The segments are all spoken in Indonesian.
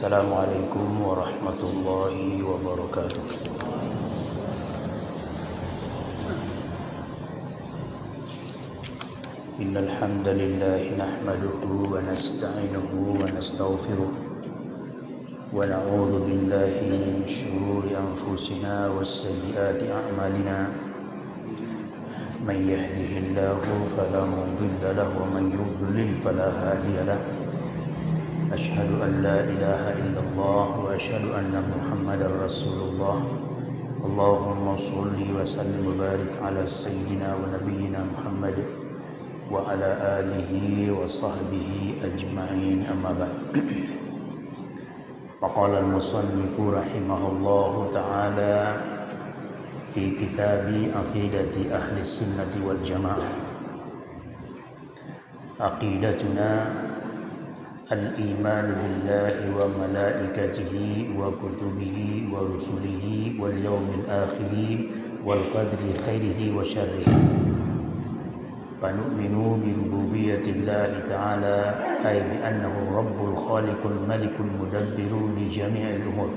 Assalamualaikum warahmatullahi wabarakatuh. Innal hamdalillah nahmaduhu wa nasta'inuhu wa nastaghfiruh wa na'udzu billahi min shururi anfusina was sayyiati a'malina. Man yahdihillahu fala mudilla lahu wa man yudlil fala hadiya lahu. Asyhadu an la ilaha illallah wa asyhadu anna Muhammadar Rasulullah. Allahumma shalli wa sallim wa barik ala sayyidina wa nabiyyina Muhammad wa ala alihi wa sahbihi ajma'in, amma ba'd. Faqala al-musannif rahimahullahu ta'ala fi kitabi aqidati ahli sunnati wal jamaah. Aqidatuna al-iman billahi wa malaikatihi wa kutubihi wa rusulihi wal yawmil akhir wal qadri khairihi wa syarrihi. Fanu'minu bi rububiyyatillahi ta'ala ay bi annahu rabbul khaliqul malikul mudabbiru li jami'il umur.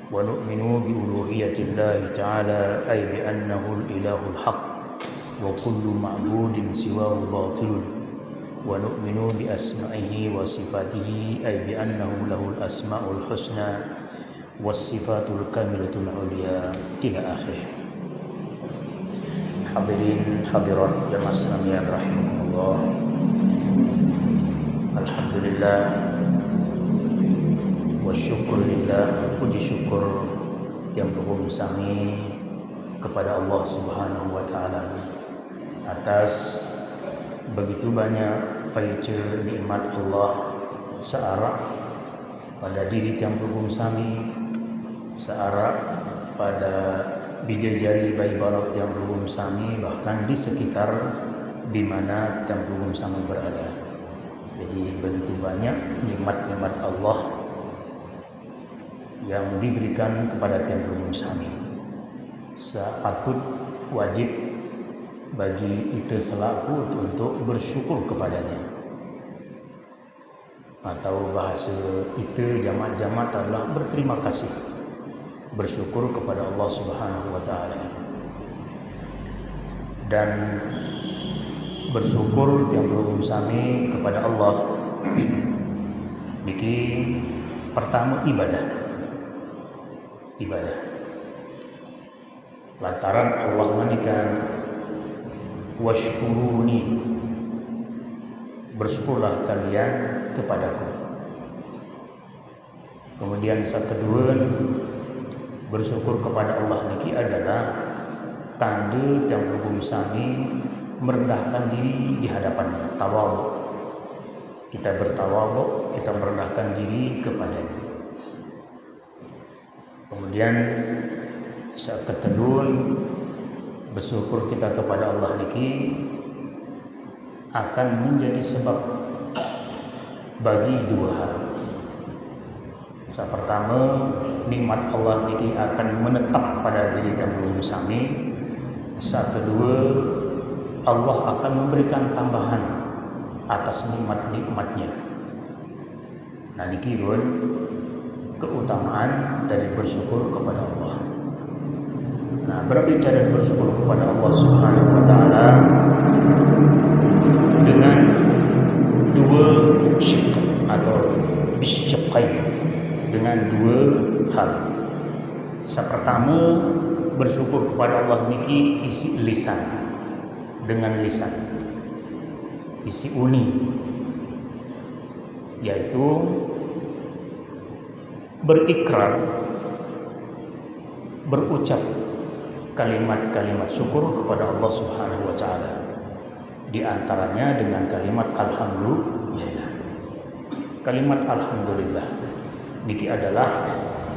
Wa nu'minu bi uluhiyyatillahi ta'ala ay bi annahu al-ilahul haqq wa kullu ma'budin siwahu batilun. Wa nu'minu bi asma'ihi wa sifatihi ay bi annahu lahul asma'ul husna was sifatul kamilatul uliya ila akhirih. Hadirin hadirat jamaah sekalian rahimakumullah. Alhamdulillah wa syukurillah, puji syukur tiang berhubung sami kepada Allah Subhanahu wa taala atas begitu banyak paice nikmat Allah searah pada diri tiang berhubung sami, searah pada bija jari bayi balok tiang berhubung sami, bahkan di sekitar di mana tiang berhubung sami berada. Jadi begitu banyak nikmat-nikmat Allah yang diberikan kepada tiang berhubung sami. Sepatut wajib bagi itu selaku untuk bersyukur kepadanya. Atau bahasa itu jamaah-jamaah adalah berterima kasih, bersyukur kepada Allah Subhanahu wa taala. Dan bersyukur tiang berhubung sami kepada Allah niki pertama ibadah. Lantaran Allah manikan washkuruni, bersyukurlah kalian kepadaku. Kemudian yang kedua, bersyukur kepada Allah niki adalah tanda yang berhubung sami merendahkan diri di hadapannya, tawadhu. Kita bertawadhu, kita merendahkan diri kepadanya. Kemudian kedua, bersyukur kita kepada Allah niki akan menjadi sebab bagi dua hal. Yang pertama, nikmat Allah niki akan menetap pada diri dan berhubung sami. Yang kedua, Allah akan memberikan tambahan atas nikmat-nikmatnya. Nah niki keutamaan dari bersyukur kepada Allah. Nah, berbicara bersyukur kepada Allah Subhanahu wa taala dengan dua syiq atau bisyiqain, dengan dua hal. Yang pertama, bersyukur kepada Allah niki isi lisan, dengan lisan, isi uni, yaitu berikrar, berucap kalimat-kalimat syukur kepada Allah Subhanahu wa taala. Di antaranya dengan kalimat alhamdulillah. Kalimat alhamdulillah niki adalah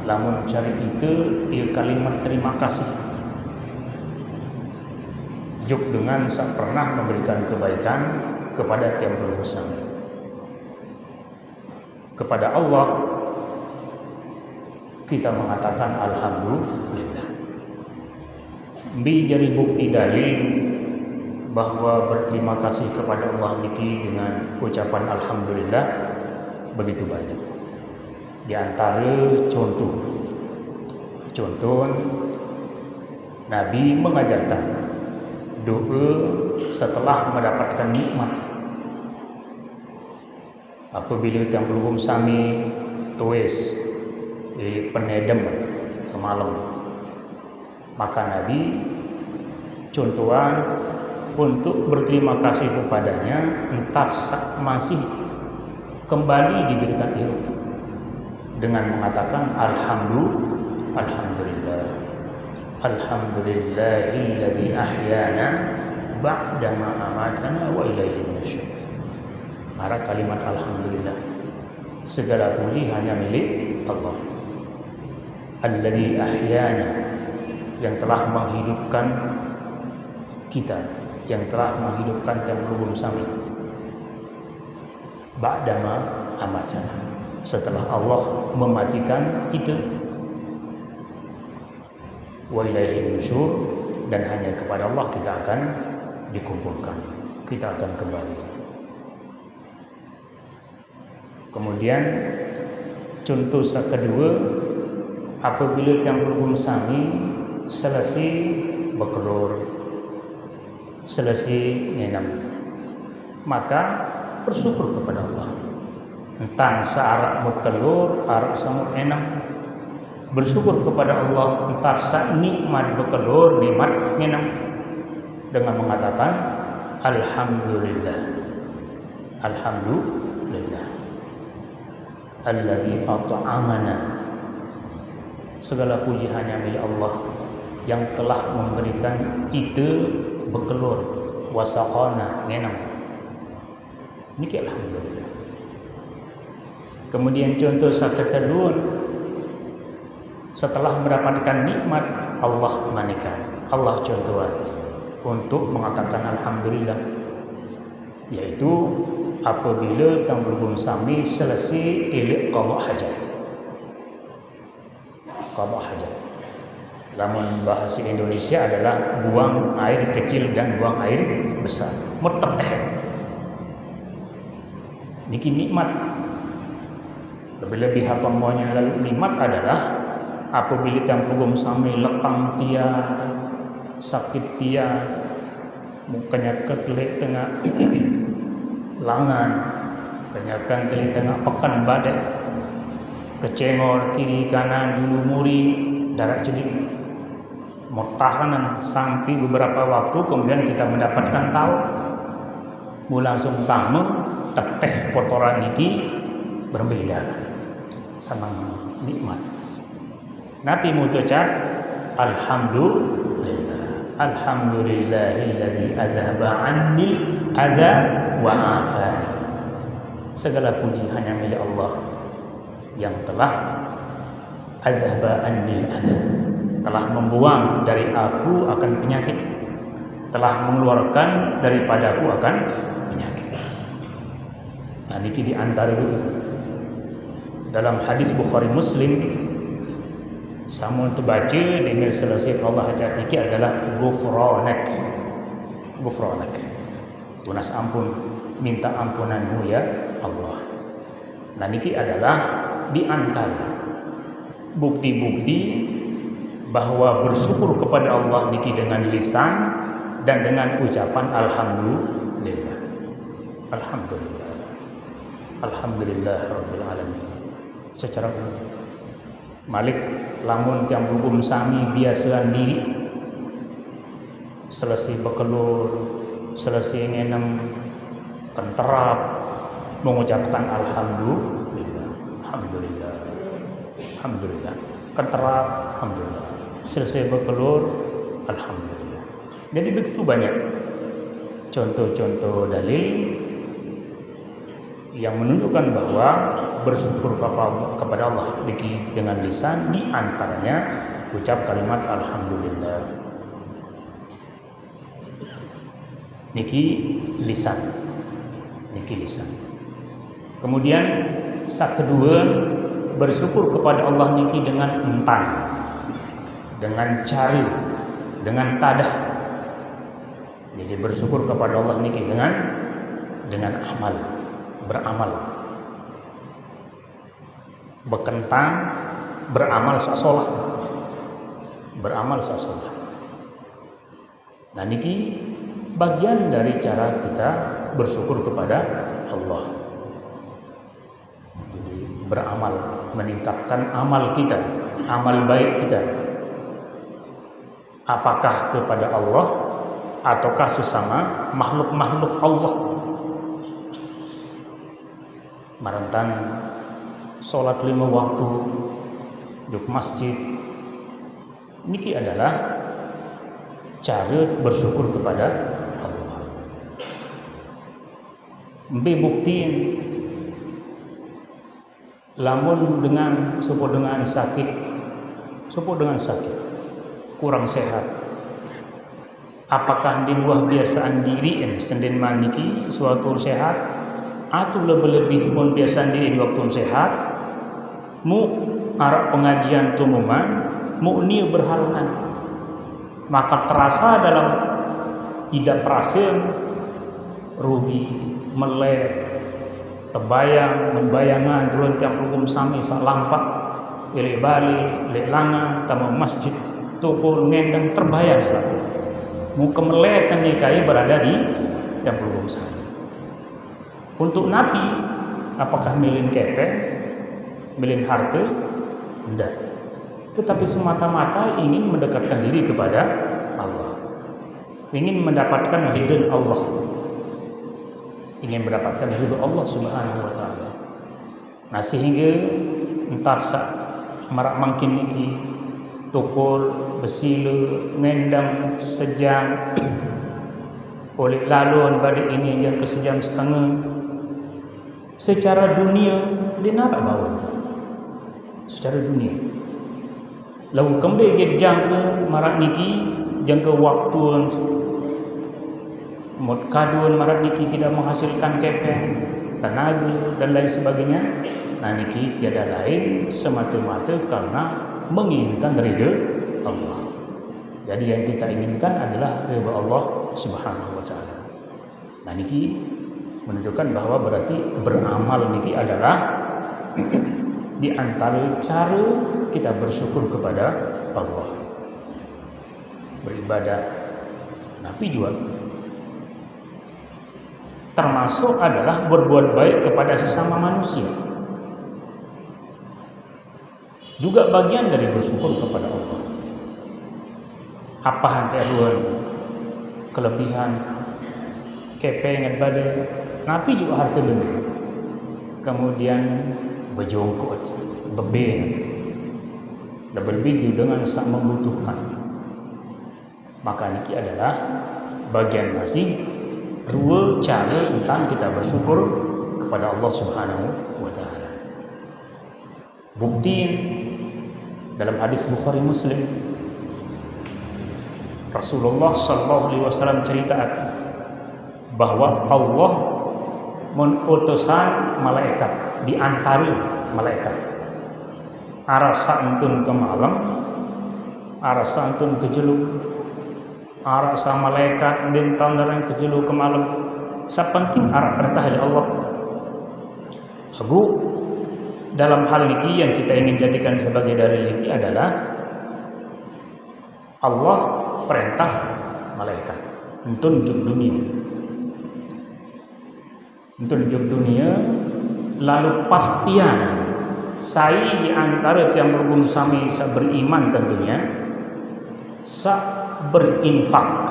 lamun cari itu kalimat terima kasih. Juk dengan pernah memberikan kebaikan kepada tiang berhubung sami. Kepada Allah kita mengatakan alhamdulillah. Bi jadi bukti dalil bahwa berterima kasih kepada Allah niki dengan ucapan alhamdulillah begitu banyak. Di antara contoh Nabi mengajarkan doa setelah mendapatkan nikmat. Apabila tiang belum sami tuis penedem ke malam, maka Nabi contohan untuk berterima kasih kepadanya entah masih kembali diberikan hidup dengan mengatakan Alhamdulillahilladzi ahyana ba'dama amatana wa ilaihi nusyur. Maka kalimat alhamdulillah, segala puji hanya milik Allah. Alladzi ahyana, yang telah menghidupkan kita, yang telah menghidupkan yang belum sami. Ba'dama amatana, setelah Allah mematikan itu. Wa ilaihi nusyur, dan hanya kepada Allah kita akan dikumpulkan, kita akan kembali. Kemudian contoh kedua, apabila yang belum sami selesai berkelur, selesai nyenam, maka bersyukur kepada Allah. Entah searak berkelur, arak samut enam, bersyukur kepada Allah. Entah nikmat berkelur, nikmat nyenam, dengan mengatakan Alhamdulillah alladzi at'amana, segala puji hanya milik Allah yang telah memberikan itu berkelur, wasaqana ngenam. Niki alhamdulillah. Kemudian contoh kedua, setelah mendapatkan nikmat Allah manikan, Allah contoh untuk mengatakan alhamdulillah, yaitu apabila tang belum sami selesai elok qada hajat. Lamun bahasa Indonesia adalah buang air kecil dan buang air besar, muttaqih. Niki nikmat. Lebih-lebih hatomonya lalu nikmat adalah apabila tang belum sami letang tia, sakit tia, mukanya ketelek tengah langan, kenyakan telik tengah pekan badai, kecengor kiri kanan dulu muri, darah celik, mutahanan sampai beberapa waktu kemudian kita mendapatkan tahu, langsung tamu teteh kotoran niki berbeda, senang nikmat. Nabi mutucap Alhamdulillahilladzi adzhaba 'annil adza wa afani. Segala puji hanya milik Allah yang telah adzhaba 'annil adza, telah membuang dari aku akan penyakit, telah mengeluarkan daripadaku akan penyakit. Nah, niki di antara itu dalam hadis Bukhari Muslim, samun terbaca dengan selesai Allah hajat niki adalah ghufranak, tunas ampun, minta ampunanmu ya Allah. Nah, niki adalah di antara bukti-bukti bahwa bersyukur kepada Allah niki dengan lisan dan dengan ucapan alhamdulillah rabbil alamin. Secara Malik lamun tiang hukum sami biasaan diri selesai berkelur, selesai ngenem kenterap mengucapkan alhamdulillah kenterap alhamdulillah, selesai berkelur alhamdulillah. Jadi begitu banyak contoh-contoh dalil yang menunjukkan bahwa bersyukur kepada Allah dengan lisan, di antaranya ucap kalimat alhamdulillah. Niki lisan. Kemudian kedua, bersyukur kepada Allah niki dengan entan, dengan cari, dengan tadah. Jadi bersyukur kepada Allah niki dengan amal, beramal. bekentang beramal sasolah. Beramal sasolah. Nah niki bagian dari cara kita bersyukur kepada Allah. Jadi beramal, meningkatkan amal kita, amal baik kita. Apakah kepada Allah ataukah sesama makhluk-makhluk Allah. Marantan sholat 5 waktu di masjid niki adalah cara bersyukur kepada Allah. Buktiin lamun dengan sakit kurang sehat, apakah di luar biasaan diri senden maniki suatu sehat atau lebih-lebih pun biasaan diri di waktu sehat mu arak pengajian tumuman mu ni berhalangan, maka terasa dalam tidak perasaan rugi melek membayangan turun tiang hukum sami sak lampak ilek bali lek langa tamu masjid tukul ngendang terbayang selalu mu kemeletan nikai berada di tiang hukum sami. Untuk Nabi apakah milin kepeng milin harta? Tidak, tetapi semata-mata ingin mendekatkan diri kepada Allah, ingin mendapatkan ridha Allah, ingin mendapatkan ridha Allah Subhanahu wa taala. Nah sehingga entar sak marak mangkin niki tukul besile ngendang sejam oleh laluan pada ini yang ke sejam setengah. Secara dunia dinarak bawah secara dunia. Lalu kemudian jangka marak niki jangka waktu mod kaduan marak niki tidak menghasilkan kepeng tenaga dan lain sebagainya. Nah niki tiada lain semata-mata karena menginginkan ridha Allah. Jadi yang kita inginkan adalah ridha Allah Subhanahu wa taala. Nah niki menunjukkan bahwa berarti beramal niki adalah di antara cara kita bersyukur kepada Allah. Beribadah. Nabi juga termasuk adalah berbuat baik kepada sesama manusia. Juga bagian dari bersyukur kepada Allah. Apa hantaruan kelebihan kepengen badai Nabi juga harta benda. Kemudian berjongkok, bebeng, dan berbiju dengan sangat membutuhkan. Maka niki adalah bagian masih dua cara tentang kita bersyukur kepada Allah Subhanahu wa taala. Buktiin dalam hadis Bukhari Muslim Rasulullah sallallahu alaihi wasallam cerita bahwa Allah mengutusan malaikat di antara malaikat arasa antun ke malam, arasa antun ke jeluk, arasa malaikat din tahun ke jeluk ke malam. Sepenting arah perintah dari Allah. Abu dalam hal niki yang kita ingin jadikan sebagai dalil niki adalah Allah perintah malaikat untuk dunia lalu pastian saya di antara yang berhubung sami beriman tentunya berinfak,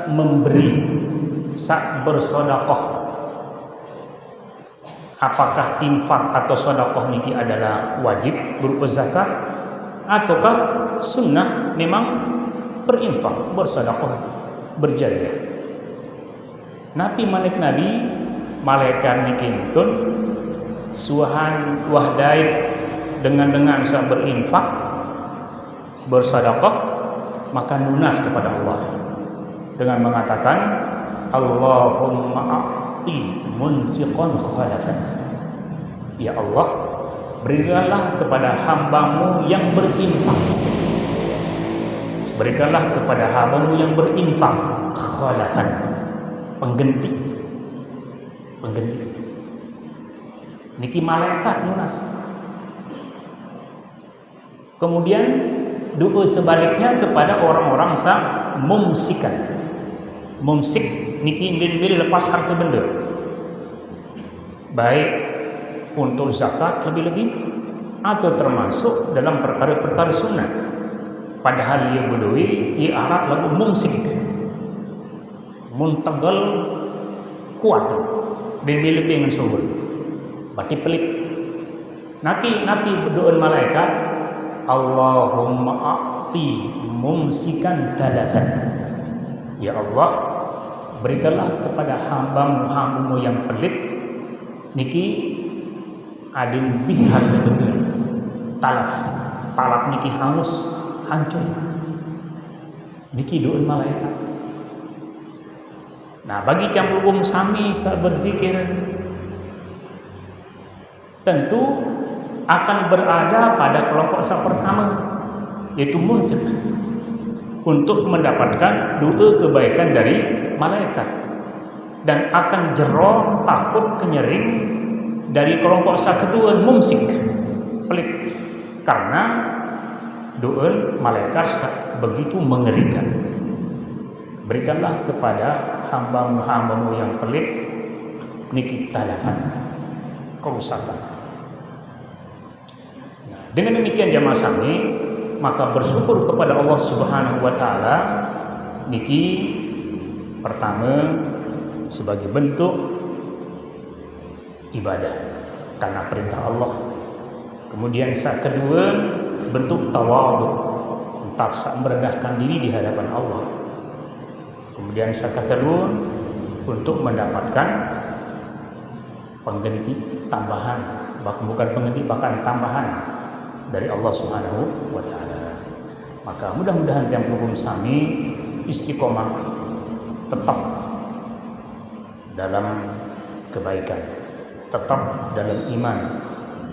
memberi, bersedekah. Apakah infak atau sedekah niki adalah wajib berupa zakat ataukah sunnah memang berinfak, bersedekah, berjariah. Nabi malaikat nikintun suhan wahdait dengan saya berinfak bersedekah maka lunas kepada Allah dengan mengatakan Allahumma a'ti munfiqan khalafan. Ya Allah, berikanlah kepada hambamu yang berinfak, berikanlah kepada hambamu yang berinfak pengganti. niki malaikat lunas. Kemudian doa sebaliknya kepada orang-orang sang mumsikan. Mumsik niki indin lepas harta benda, baik untuk zakat lebih-lebih atau termasuk dalam perkara-perkara sunnah. Padahal ia berdui, ia Arab lagu mumsik, muntagal kuat, lebih-lebih dengan subur, berarti pelik. Nabi berdoa malaikat, Allahumma a'ti mumsikan talafan. Ya Allah, berikanlah kepada hamba-hambamu yang pelit niki adin bih harta benda talaf niki hangus hancur, niki doa malaikat. Nah, bagi yang sami saya berpikir tentu akan berada pada kelompok pertama, yaitu munfiq, untuk mendapatkan doa kebaikan dari malaikat, dan akan jero takut kenyering dari kelompok kedua mumsik, pelit, karena doa malaikat begitu mengerikan. Berikanlah kepada hamba-hambamu yang pelit niki talafan, kerusakan. Nah, dengan demikian jamaah sami, maka bersyukur kepada Allah Subhanahu wa taala niki pertama sebagai bentuk ibadah karena perintah Allah. Kemudian saat kedua bentuk tawadhu, entar merendahkan diri di hadapan Allah. Kemudian saat kedua untuk mendapatkan pengganti tambahan, bahkan bukan pengganti, bahkan tambahan dari Allah Subhanahu wa taala. Maka mudah-mudahan tiang hukum sami istiqomah tetap dalam kebaikan, tetap dalam iman,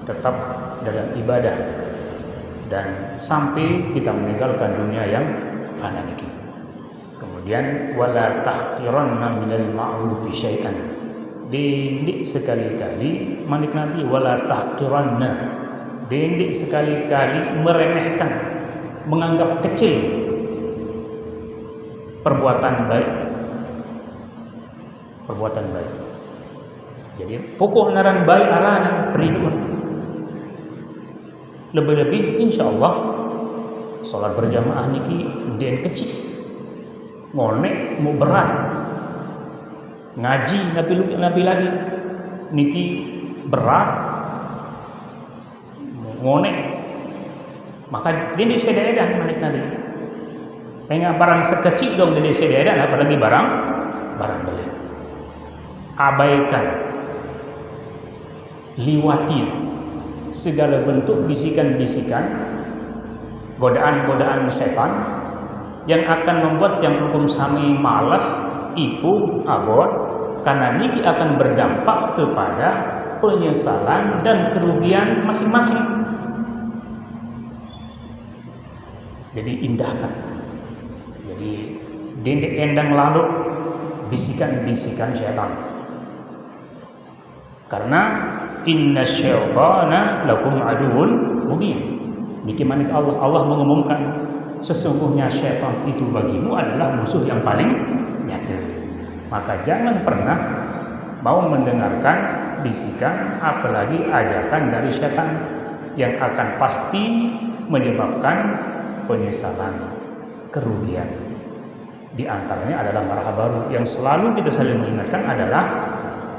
tetap dalam ibadah, dan sampai kita meninggalkan dunia yang fana niki. Kemudian wala tahqiranna minal ma'rufi syai'an. Dindik sekali-kali manik Nabi wala tahqiranna. Dindik sekali-kali meremehkan, menganggap kecil perbuatan baik. Perbuatan baik. Jadi pokok naran baik arahan periduan. Lebih-lebih insyaallah salat berjamaah niki ndien kecil. Ngonek mau berat. Ngaji nabi lagi niki berat. Ngonek. Maka dia sedaedan manik Nabi. Pengen barang sekecil dong dia sedaedan, apalagi barang beli. Abaikan, liwati segala bentuk bisikan-bisikan, godaan-godaan setan yang akan membuat yang hukum sami malas, ibu, abot, karena niki akan berdampak kepada penyesalan dan kerugian masing-masing. Jadi indahkan. Jadi dendek endang lalu bisikan-bisikan syaitan. Karena inna syaitana lakum aduun mubin. Niki manik Allah mengumumkan sesungguhnya syaitan itu bagimu adalah musuh yang paling nyata. Maka jangan pernah mau mendengarkan bisikan apalagi ajakan dari syaitan yang akan pasti menyebabkan penyesalan, kerugian. Di antaranya adalah marah baru yang selalu kita saling mengingatkan adalah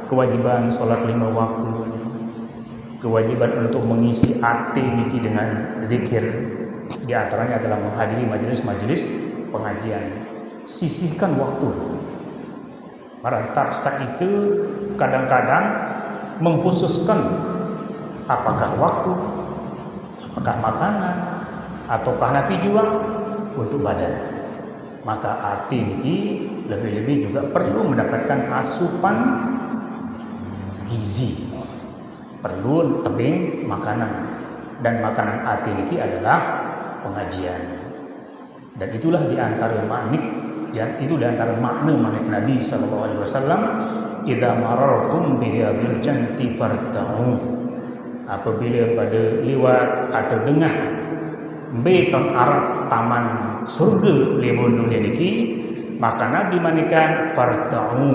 kewajiban sholat 5 waktu, kewajiban untuk mengisi akti niki dengan zikir. Di antaranya adalah menghadiri majelis-majelis pengajian. Sisihkan waktu. Para tarsa itu kadang-kadang mengkhususkan apakah waktu, apakah makanan, ataukah napi jual untuk badan. Maka arti ini lebih-lebih juga perlu mendapatkan asupan gizi, perlu tebing makanan, dan makanan arti ini adalah pengajian. Dan itulah diantara manik, itu diantara makna manik Nabi SAW. Idza marartum bihadil jannati farta'u. apabila pada lewat atau dengar beton Arab taman surga lebon dunia niki, maka Nabi manikan farta'u,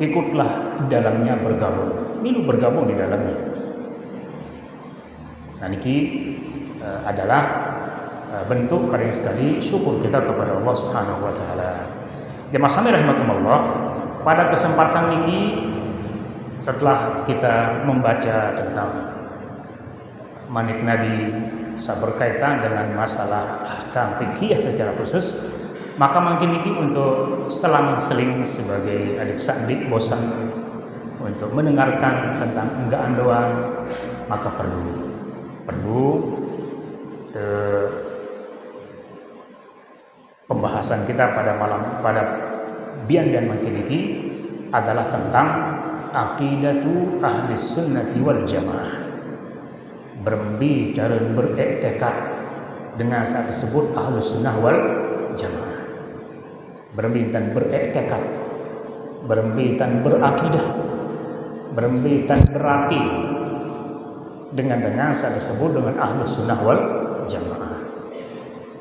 ikutlah dalamnya bergabung. Milu bergabung di dalamnya. Nah niki adalah bentuk kali sekali syukur kita kepada Allah Subhanahu wa taala. Jemaah sami rahimakumullah, pada kesempatan niki setelah kita membaca tentang manik Nabi berkaitan dengan masalah ahkam fikih secara khusus, maka makin niki untuk selang-seling sebagai adik sadik bosan untuk mendengarkan tentang enggaan doang, maka perlu pembahasan kita pada bian makin niki adalah tentang aqidatu ahli sunnati wal jamaah. Berbicara beriktikad dengan saat tersebut ahli sunnah wal jamaah. Berbincang beriktikad, berbincang berakidah, berbincang berarti dengan saat tersebut dengan ahli sunnah wal jamaah.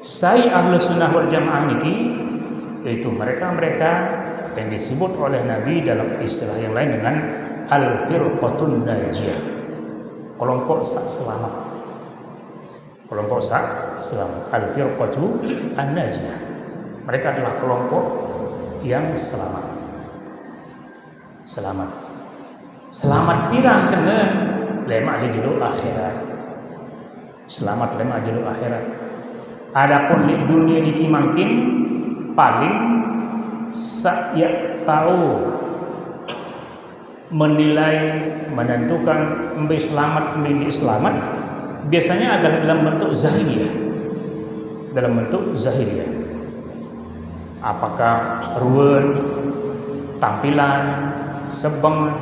Saya ahli sunnah wal jamaah niki yaitu mereka yang disebut oleh Nabi dalam istilah yang lain dengan al-firqatun najiyah, kelompok sak selamat. Kelompok sak selamat, al-firqatu an-najiyah. Mereka adalah kelompok yang selamat. Selamat pirang kena lema di judul akhirat. Selamat lema judul akhirat. Adapun di dunia niki makin paling saya tahu menilai menentukan mbe selamat mbe selamat biasanya adalah dalam bentuk zahiriyah. Apakah ruwen, tampilan, sebeng,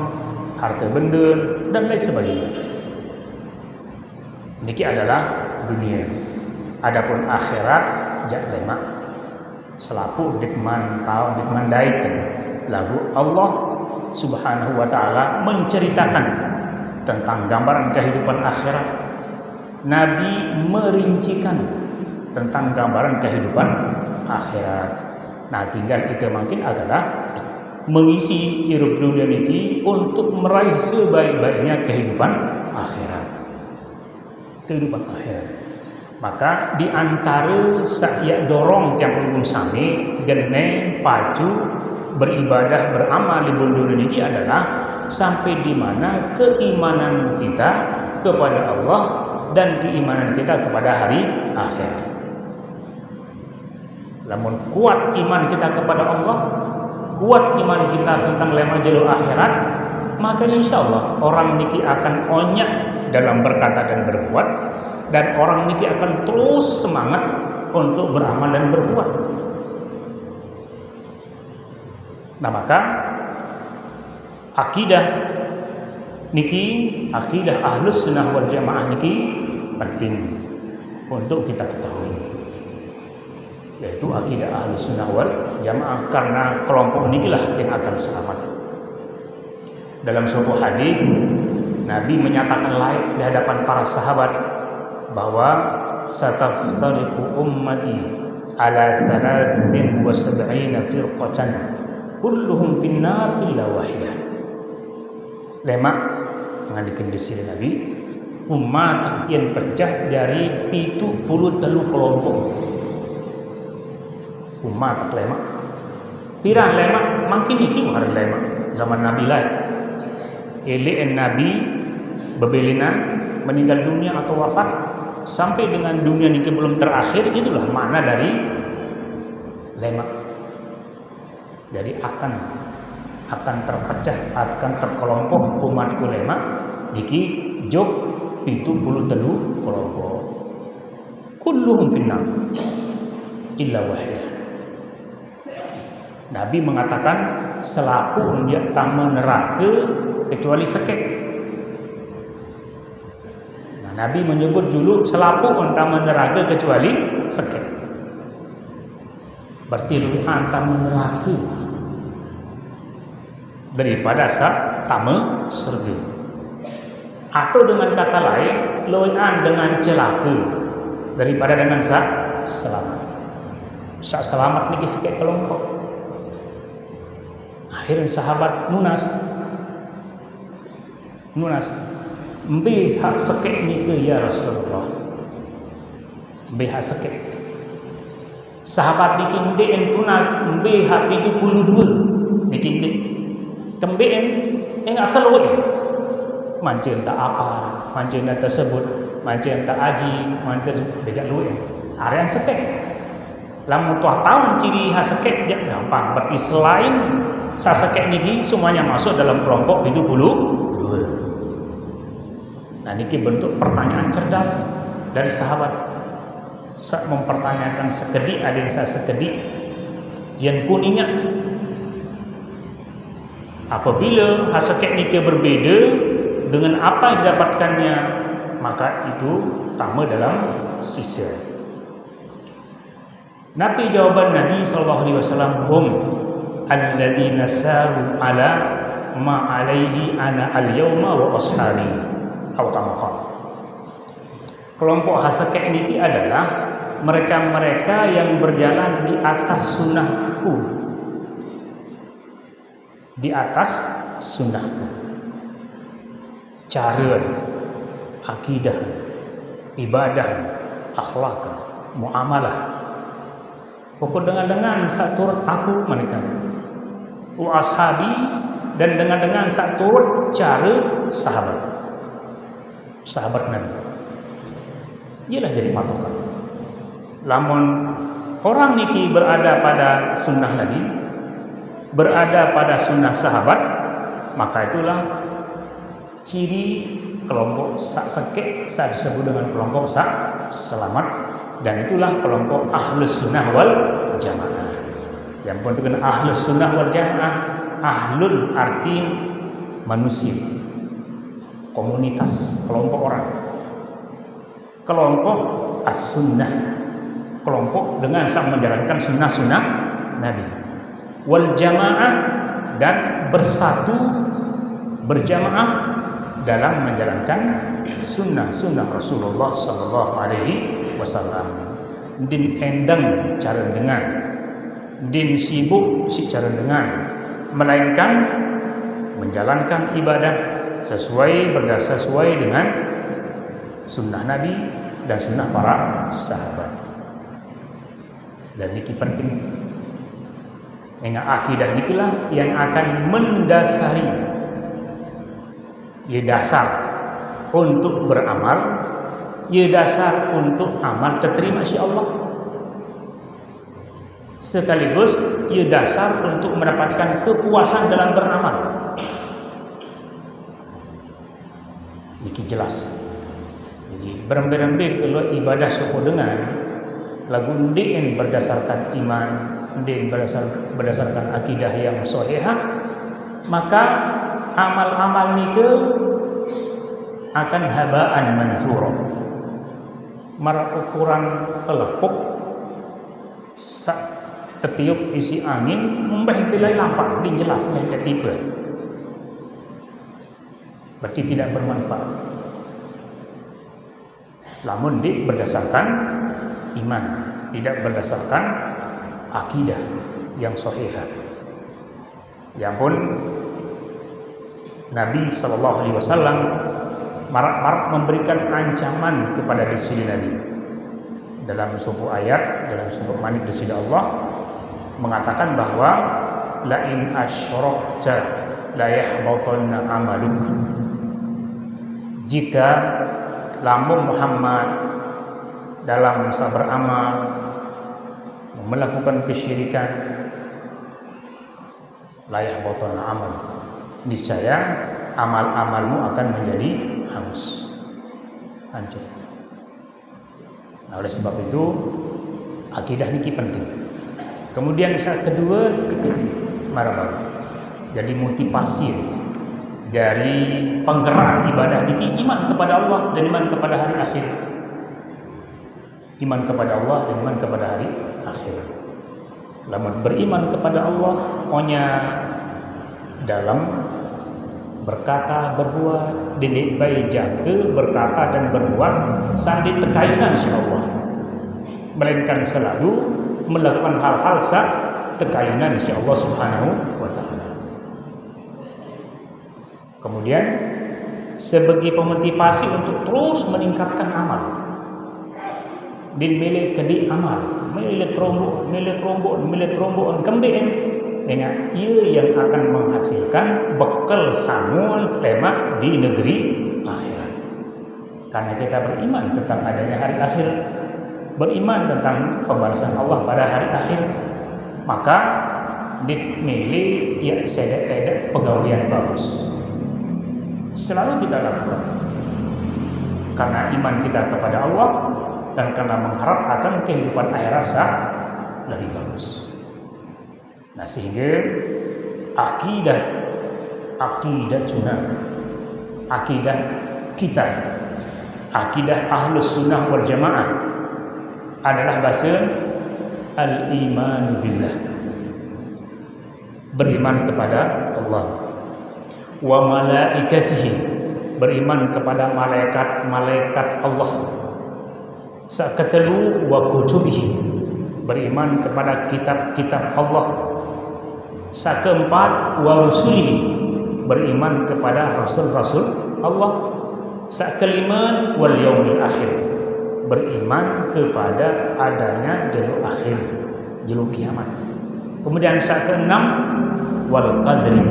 harta benda dan lain sebagainya. Niki adalah dunia. Adapun akhirat jak lemak selaku dikman daiten lalu Allah Subhanahu wa taala menceritakan tentang gambaran kehidupan akhirat. Nabi merincikan tentang gambaran kehidupan akhirat. Nah, tinggal itu mungkin adalah mengisi hidup dunia ini untuk meraih sebaik-baiknya kehidupan akhirat. Maka di antara saya dorong yang belum sami gene pacu beribadah beramal di dunia ini adalah sampai di mana keimanan kita kepada Allah dan keimanan kita kepada hari akhir. Namun kuat iman kita kepada Allah, kuat iman kita tentang lema jalur akhirat, maka insya Allah orang niki akan onyak dalam berkata dan berbuat, dan orang niki akan terus semangat untuk beramal dan berbuat. Nah, maka akidah ahlus sunnah wal jamaah niki penting untuk kita ketahui, yaitu akidah ahlus sunnah wal jamaah, karena kelompok inilah yang akan selamat. Dalam sebuah hadis Nabi menyatakan layak di hadapan para sahabat bahwa sataftariqu ummati ala 73 firqatan kulluhum finnar illa wahidah. Lemak ngadikan di sini Nabi, umat yang pecah dari 73 kelompok. Umat lemak pirang lemak makin iki war lemak zaman Nabi lain. Ele Nabi bebelina meninggal dunia atau wafat sampai dengan dunia ini belum terakhir, itulah makna dari lemak. Jadi akan terpecah, akan terkelompok umatku lemak niki jog 73 kelompok. Kulluhum finnar illa wahidah. Nabi mengatakan selaku dia tamu neraka kecuali sekek. Nah, Nabi menyebut dulu selaku tamu neraka kecuali sekek. Berarti lebih tamu neraka daripada tamu surga. Atau dengan kata lain, loyan dengan celaka daripada dengan selamat. Selamat niki sikit kelompok. Akhirnya sahabat nunas. Mbe hak sekek niki ya Rasulullah. Mbe hak sekek. Sahabat niki ndek tunas mbe hak 72 niki ndek. Tembe akal wae. Mancen tak apa, mancen tersebut, mancen tak aji, mancen beda luwe. Area sekek. Lamun tuah tahu ciri khas sekek dia gampang. Berarti selain sasekek niki semuanya masuk dalam kelompok 72. Nah niki bentuk pertanyaan cerdas dari sahabat. Mempertanyakan sekedik ada yang saya sekedik yang pun ingat apabila hasekek niki berbeda dengan apa yang didapatkannya, maka itu utama dalam sisa. Nabi jawaban Nabi SAW, hum alladzina saru ala ma alaihi ana al-yawma wa ashabi. Kelompok hasekek ini adalah mereka-mereka yang berjalan di atas sunnahku. Di atas sunnahku. Cara, akidah, ibadah, akhlak, muamalah. Pokok dengan saturut aku mereka. Wa ashabi dan dengan saturut cara sahabat. Sahabat Nabi. Ialah jadi patokan. Lamun orang niki berada pada sunnah Nabi, berada pada sunnah sahabat, maka itulah ciri kelompok sekek disebut dengan kelompok selamat, dan itulah kelompok ahlus sunnah wal jamaah. Yang penting ahlus sunnah wal jamaah, ahlul arti manusia, komunitas, kelompok orang. Kelompok as-sunnah, kelompok dengan sang menjalankan sunnah-sunnah Nabi. Wal jamaah, dan bersatu berjamaah dalam menjalankan sunnah-sunnah Rasulullah Sallallahu Alaihi Wasallam. Din endang cara dengar, din sibuk si cara dengar, melainkan menjalankan ibadah sesuai dengan sunnah Nabi dan sunnah para sahabat. Dan ini penting. Dengan akidah inilah yang akan mendasari, ia dasar untuk beramal, ia dasar untuk amal terterima si Allah, sekaligus ia dasar untuk mendapatkan kepuasan dalam beramal. Ini jelas. Jadi berembe-rembe kalau ibadah suku dengan lagu ndien berdasarkan iman, ndien berdasarkan akidah yang sahihah, maka amal-amal nike akan habaan mansura. Mar ukuran kelepuk sak ketiup isi angin membah tilai lampak din jelas nya tiba. Berarti tidak bermanfaat. Lamun di berdasarkan iman, tidak berdasarkan akidah yang sahihah. Yang pun Nabi Sallallahu Alaihi Wasallam marak-marak memberikan ancaman kepada diri Nabi dalam sebuah ayat, dalam sebuah manit dari Allah mengatakan bahwa la in asyrakta la yahbatanna amaluk. Jika lamun Muhammad dalam masa beramal melakukan kesyirikan, la yahbatanna amaluk, niscaya amal-amalmu akan menjadi hangus, hancur. Nah, oleh sebab itu akidah niki penting. Kemudian saat kedua marabah. Jadi motivasi dari penggerak ibadah niki iman kepada Allah dan iman kepada hari akhir. Iman kepada Allah dan iman kepada hari akhir. Lamun beriman kepada Allah, pokoknya dalam berkata, berbuat, dinik bayi jaga berkata dan berbuat sandi tekainan insyaallah, melainkan selalu melakukan hal-hal sak tekainan insyaallah subhanahu wa ta'ala. Kemudian sebagai pemotivasi untuk terus meningkatkan amal din milik kedi amal milik trombon kembali ingat ia yang akan menghasilkan bekal sanguan lemak di negeri akhirat. Karena kita beriman tentang adanya hari akhir, beriman tentang pembalasan Allah pada hari akhir, maka dimilih ya sedek-sedek pegawaian bagus selalu kita lakukan karena iman kita kepada Allah dan karena mengharap akan kehidupan akhirat lebih bagus. Nah, sehingga akidah kita, akidah ahlus sunnah wal jamaah adalah bahasa al-iman billah, beriman kepada Allah, wa malaikatihi, beriman kepada malaikat Allah, sakatelu wa kutubihi, beriman kepada kitab-kitab Allah, sakeempat wa rusulihi, beriman kepada rasul-rasul Allah, sakelima wal yaumil akhir, beriman kepada adanya jalur akhir, jalur kiamat. Kemudian sakeenam wal qadri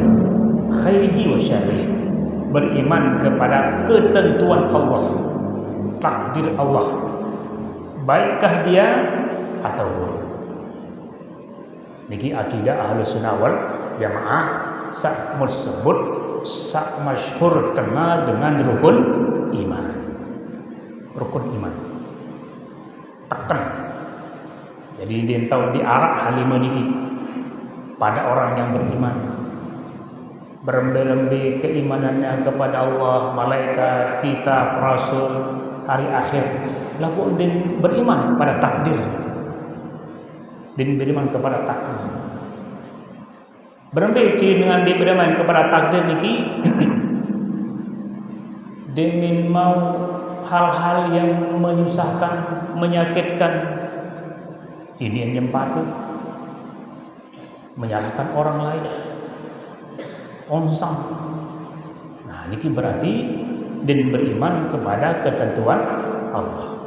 khairihi wa syarrihi, beriman kepada ketentuan Allah, takdir Allah, baikkah dia atau buruk. Niki akidah ahlus sunnah wal jamaah sak tersebut sak masyhur kenal dengan rukun iman. Rukun iman. Tekan. Jadi dintau diarak halima niki pada orang yang beriman. Berlembe-lembe keimanannya kepada Allah, malaikat, kitab, rasul, hari akhir. Lalu din beriman kepada takdir. Din beriman kepada takdir. Berlembe dengan din beriman kepada takdir niki demin mau hal-hal yang menyusahkan, menyakitkan, ini yang nyempatu, menyalahkan orang lain, onsang. Nah, niki berarti din beriman kepada ketentuan Allah.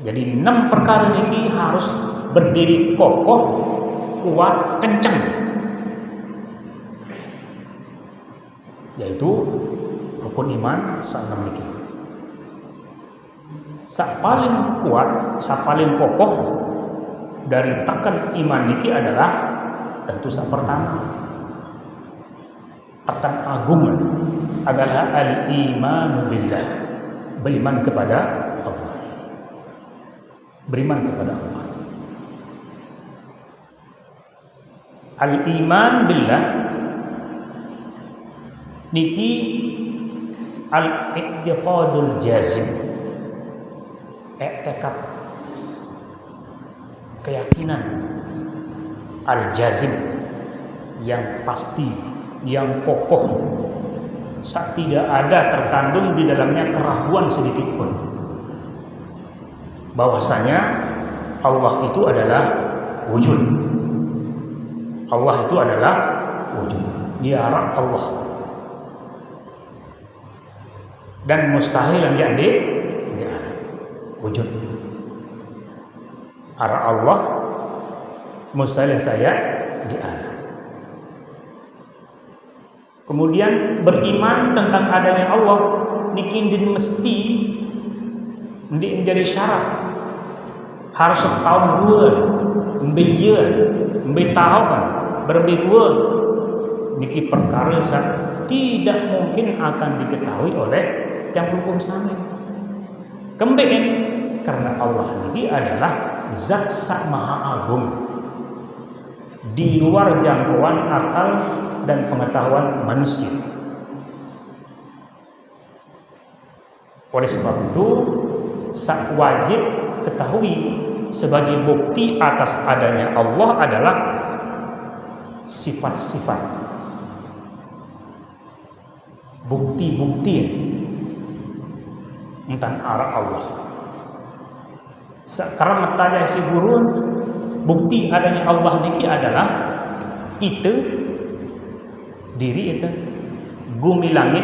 Jadi 6 perkara niki harus berdiri kokoh, kuat, kencang. Yaitu rukun iman sak niki. Sak paling kuat, sak paling kokoh dari tekan iman niki adalah tentu sak pertama, tekan agung adalah al-iman billah, beriman kepada Allah. Beriman kepada Allah. Al-iman billah niki al-i'tiqadul jazim, i'tiqad, keyakinan al-jazim yang pasti, yang kokoh, tidak ada terkandung di dalamnya keraguan sedikit pun, bahwasanya Allah itu adalah wujud. Allah itu adalah wujud, ya Rabb Allah, dan mustahil yang jadi wujud. Ara Allah mustahil saya di Allah. Kemudian beriman tentang adanya Allah niki din mesti menjadi syarat. Harus tahun ruan, mbeyeun, mbetahuan, berbihuan. Niki perkara tidak mungkin akan diketahui oleh yang hukum sami. Kembali karena Allah ini adalah zat sak maha agung, di luar jangkauan akal dan pengetahuan manusia. Oleh sebab itu, sak wajib ketahui sebagai bukti atas adanya Allah adalah sifat-sifat, bukti-bukti entan arah Allah. Sekarang mataja si guru bukti adanya Allah niki adalah itu diri itu bumi langit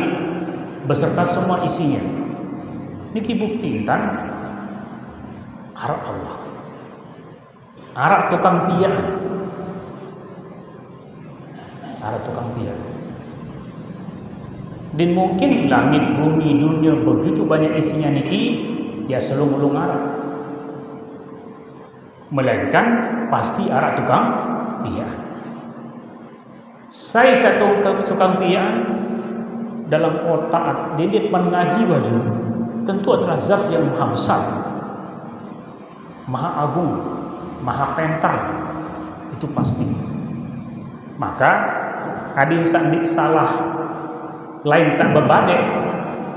beserta semua isinya. Niki bukti entan arah Allah. Arah tukang pian. Arah tukang pian. Dan mungkin langit, bumi, dunia begitu banyak isinya niki, ya selung-ulung arah. Melainkan pasti arah tukang pian. Saya satu tukang pian dalam otak dedek mengaji wajib tentu adalah zat yang maha besar, maha agung, maha pentar, itu pasti. Maka adin sandik salah lain tak berbalik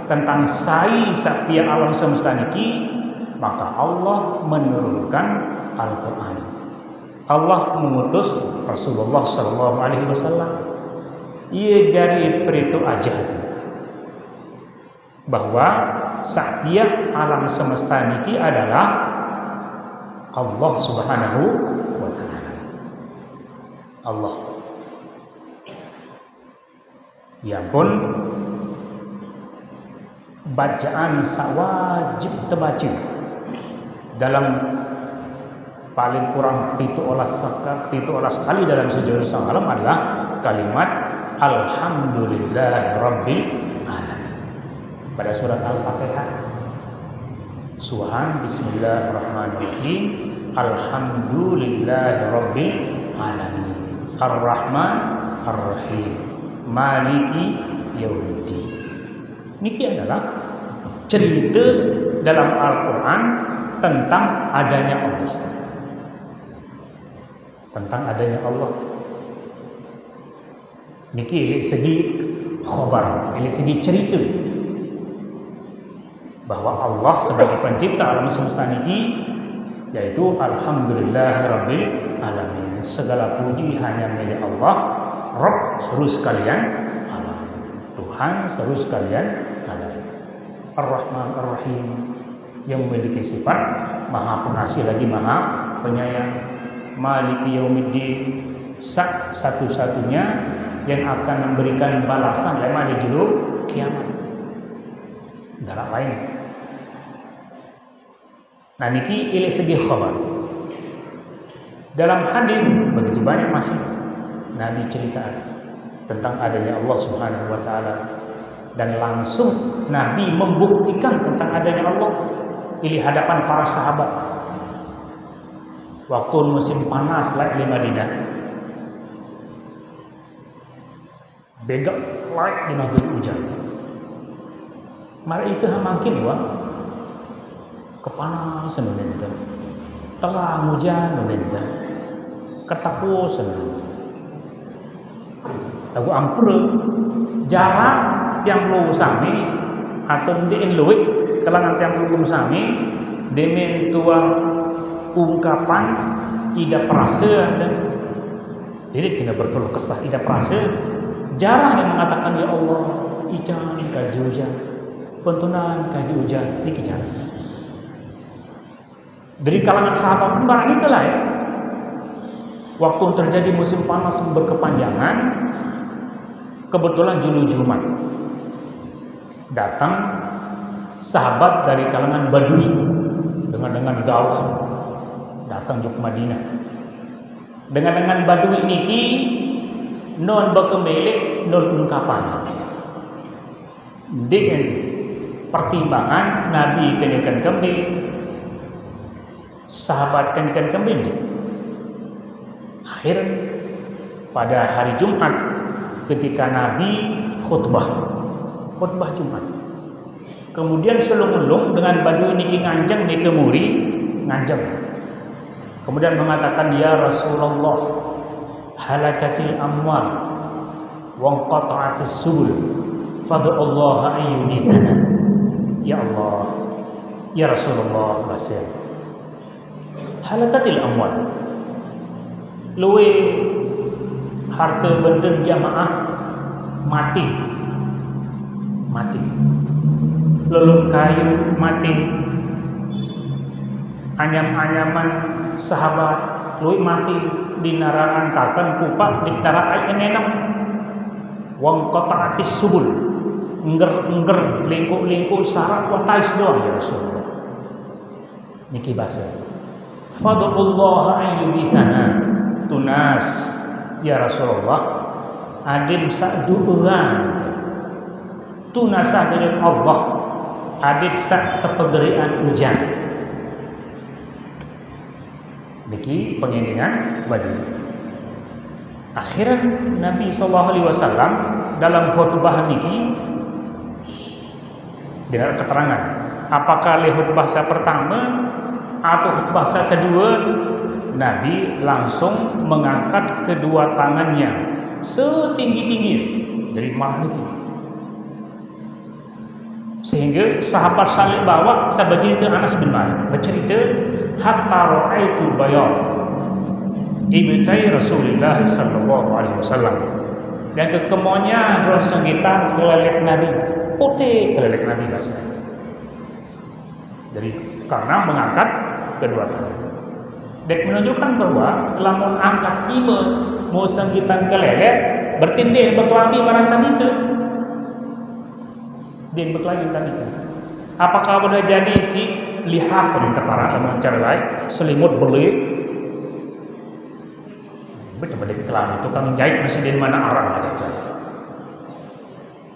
tentang sai sapia alam semesta niki, maka Allah menurunkan Al-Quran. Allah mengutus Rasulullah sallallahu alaihi wasallam. Ia jari peritu aja bahwa sapia alam semesta niki adalah Allah Subhanahu wa taala. Allah. Ya pun bacaan wajib terbaca dalam paling kurang pitu olas sekali dalam sejarah salam adalah kalimat Alhamdulillah Rabbil Alamin pada surat Al-Fatihah. Suhan Bismillahirrahmanirrahim. Alhamdulillah Rabbil Alamin Ar-Rahman Ar-Rahim Maliki Yaumiddin. Niki adalah cerita dalam Al-Quran tentang adanya Allah. Tentang adanya Allah. Niki dari segi khabar, dari segi cerita bahwa Allah sebagai pencipta alam semesta niki, yaitu Alhamdulillahirabbil alamin. Segala puji hanya milik Allah, Rabb seru sekalian alam, Tuhan seru sekalian alam, Ar-Rahman Ar-Rahim yang memiliki sifat maha pengasih lagi maha penyayang, Maliki Yaumiddin satu-satunya yang akan memberikan balasan lema di julu kiamat. Darah lain. Nah niki ini segi khabar. Dalam hadis begitu banyak masih Nabi cerita tentang adanya Allah Subhanahu wa taala, dan langsung Nabi membuktikan tentang adanya Allah di hadapan para sahabat. Waktu musim panas di Madinah, begak di maghrib hujan. Mari itu makin kepanasan itu, telah hujan itu, ketakusan. Lagu ampur jarak tiang lu sami atau diin luwik kelangan tiang lu sami demen tuang ungkapan ida perasa jadi kena berkeluh kesah ida perasa jarang yang mengatakan ya Allah ijan kaji hujan pentunan kaji hujan ini jarang dari kalangan sahabat pun barang ini lah ya. Waktu terjadi musim panas berkepanjangan, kebetulan Julu Jumat datang sahabat dari kalangan Badui dengan gauh datang ke Madinah. Dengan Badui niki non bekemele non ungkapan. Dengan pertimbangan Nabi kenyakan kembali, sahabat kenyakan kembali. Akhir pada hari Jumat ketika Nabi khutbah Jumat, kemudian selung-ulung dengan Badui niki nganjang niki muri nganjang, kemudian mengatakan ya Rasulullah halakatil amwal wa qata'atis subul fad'ullaha ayyuhithana. Ya Allah, ya Rasulullah basir halakatil amwal, luwe harta benda jamaah mati. lelun kayu mati, anyam-anyaman sahabat lui mati di naraan kakan kupak di naraan enam wang kota atis subul engger lingkuk sarak watais doang ya Rasulullah. Niki bahasa fadullah ayyubithana tunas ya Rasulullah adim sakduuran tunasa dari Allah adit sak tepegerian hujan. Niki pengendingan badi. Akhiran Nabi SAW dalam khutbah niki dengan keterangan apakah khutbah pertama atau khutbah kedua, Nabi langsung mengangkat kedua tangannya setinggi-tinggi dari mana niki, sehingga sahabat salih bawa sahabat cerita Anas bin Malik bercerita hatta ra'aitu bayad ibtai Rasulullah sallallahu alaihi wasallam, dan kekemonya drone senggitan kelelek Nabi putih kelelek Nabi bahasa dari karena mengangkat kedua tangan dan menunjukkan bahwa lamun angkat ima mau senggitan kelelek bertindih berkelambi barang tadi itu din berkelambi tadi itu apakah boleh jadi si lihat pada kepala lamun cara lain selimut beli betul pada kelam itu kan jahit masih di mana arah ada.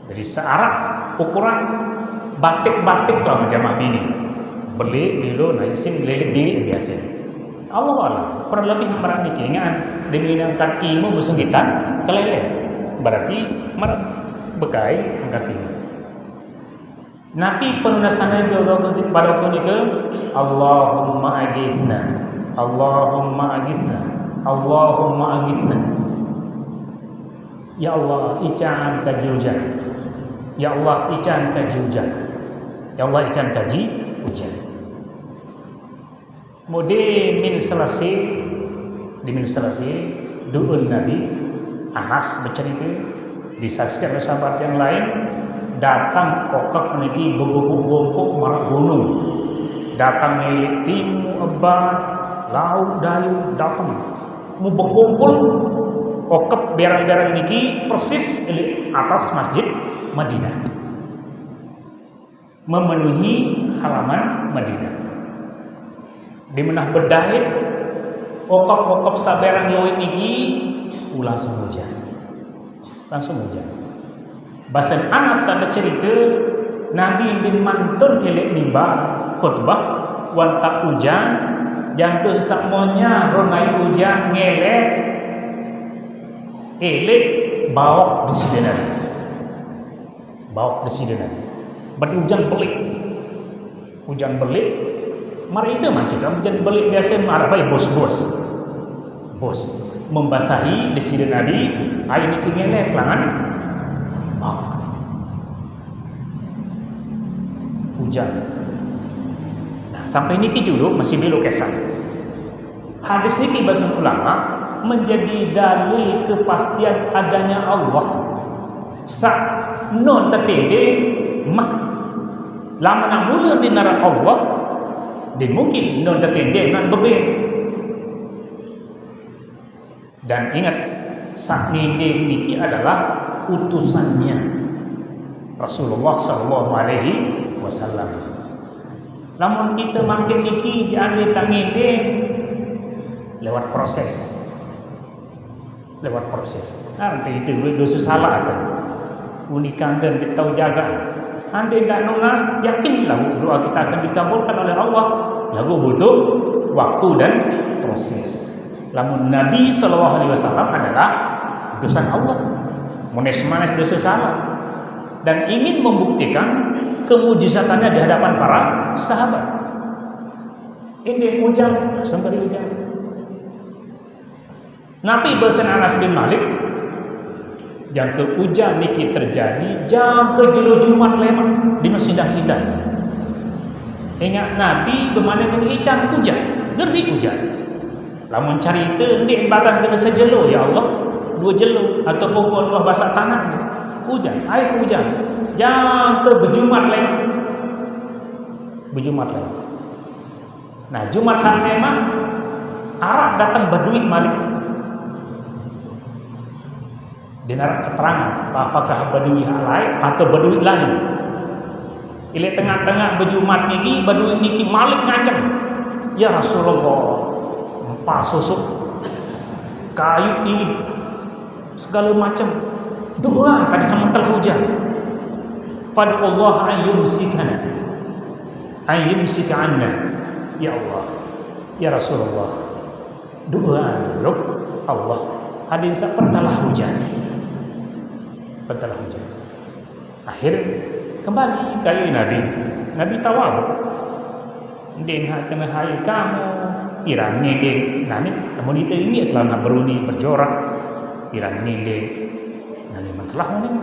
Jadi searah ukuran batik-batik lah majamah bini beli bilo naisin lelit diri biasa. Allah kurang lebih hambaran niki ingat diminangkan ilmu besenggitan kelele berarti marah bekai angkat ilmu. Nabi penunasannya pada waktu ini Allahumma aghithna Allahumma aghithna Allahumma aghithna, ya Allah ican kaji hujan, ya Allah ican kaji hujan, ya Allah ican kaji hujan. Mudi min selasi du'un Nabi Anas bercerita disaksikan oleh sahabat yang lain datang kokak meniki begupuk-gupuk marak gunung datang milik timu abad laut dayu datang mau berkumpul okep berang-berang niki persis di atas masjid Madinah memenuhi halaman Madinah di menah berdahit okep-okep saberang luwih niki langsung hujan bahasa Anas sampai cerita Nabi bin mantun elek mimbar khutbah wan tak hujan jangka sakmonya ronai hujan ngelek elek bawa desidenan berarti hujan belik mari itu mah kita hujan belik biasa marah baik bos membasahi desiden Nabi air ini ngelek langan hujan. Nah, sampai niki dulu masih belok kesan. Hadis niki bahasa ulama menjadi dalil kepastian adanya Allah. Sak non tetede mah lama nak mula di nara Allah di mungkin non tetede nan bebe. Dan ingat sak niki adalah utusannya Rasulullah sallallahu alaihi wasallam. Namun kita makin niki jadi tangende lewat proses. Nanti itu dosa salah atau unikan dan tahu jaga. Andai tidak nunas, yakinlah doa kita akan dikabulkan oleh Allah. Lalu butuh waktu dan proses. Namun Nabi sallallahu alaihi wasallam adalah utusan Allah. Menesmanah dosa salah dan ingin membuktikan kemujizatannya di hadapan para sahabat. Ini hujan, langsung dari hujan. Nabi besan Anas bin Malik, jam ke hujan niki terjadi jam ke jelo Jumat lemak di sidang-sidang. Ingat Nabi bermana dengan ican hujan, geri hujan. Lamun cari itu di batang kena sejelo ya Allah. 2 jelo ataupun 2 basah tanah hujan, air hujan jam ke berjumat lagi berjumat lagi. Nah Jumat hari memang Arab datang Badui Malik. Dia narak keterangan apakah Badui lain atau Badui lain. Ile tengah-tengah berjumat niki Badui niki Malik ngajak. Ya Rasulullah, empat susuk kayu ini segala macam doa tadi kamu telah hujan. Fadullah ayyumsikana ayyumsika anna. Ya Allah, ya Rasulullah, doa dulu Allah hadin sepentalah hujan. Pentalah hujan. Akhir kembali kayu Nabi tawab. Deng kena hai kamu pirang ngedeng nani namun itu ini telah nak beruni berjorak pirang ngedeng nani mantelah ni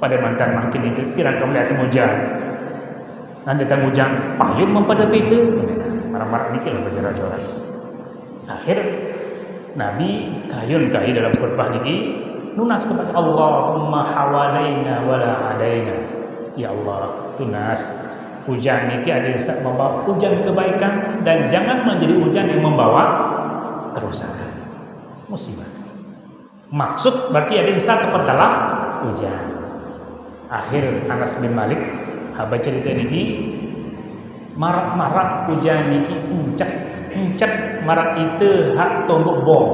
pada mantan makin itu pirang kamu lihat hujan nanti tang hujan payung mempedepi itu marah-marah ni kira berjorak-jorak. Akhir Nabi kayun dalam khutbah niki nunas kepada Allahumma hawalaina wala alaina. Ya Allah, tunas hujan niki ada yang membawa hujan kebaikan dan jangan menjadi hujan yang membawa kerusakan, musibah. Maksud berarti ada yang satu pentalah hujan. Akhir Anas bin Malik haba cerita niki marak hujan niki encet marak itu hak tombok bom.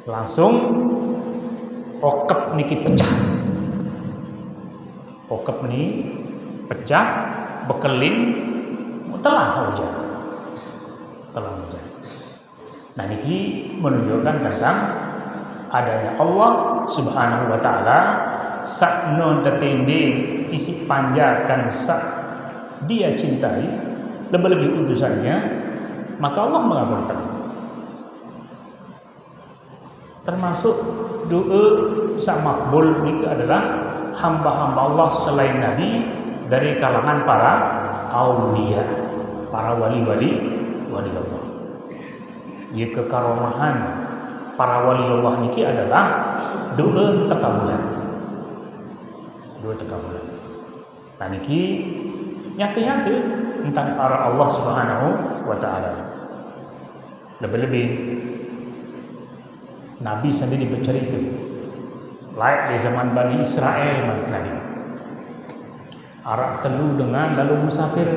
Langsung okep niki pecah. Okep ni pecah, bekelin, telah hujan. Nah niki menunjukkan tentang adanya Allah Subhanahu wa taala sak non tetending isi panjakan sak dia cintai lebih-lebih utusannya, maka Allah mengabulkan. Termasuk doa sak makbul niki adalah hamba-hamba Allah selain Nabi dari kalangan para aulia, para wali-wali Allah. Ya kekaromahan para wali Allah niki adalah doa tekabulan. Nah niki nyata-nyata tentang para Allah Subhanahu wa taala. Lebih-lebih Nabi sendiri bercerita layak di zaman Bani Israel Nabi. Arak telu dengan lalu musafir.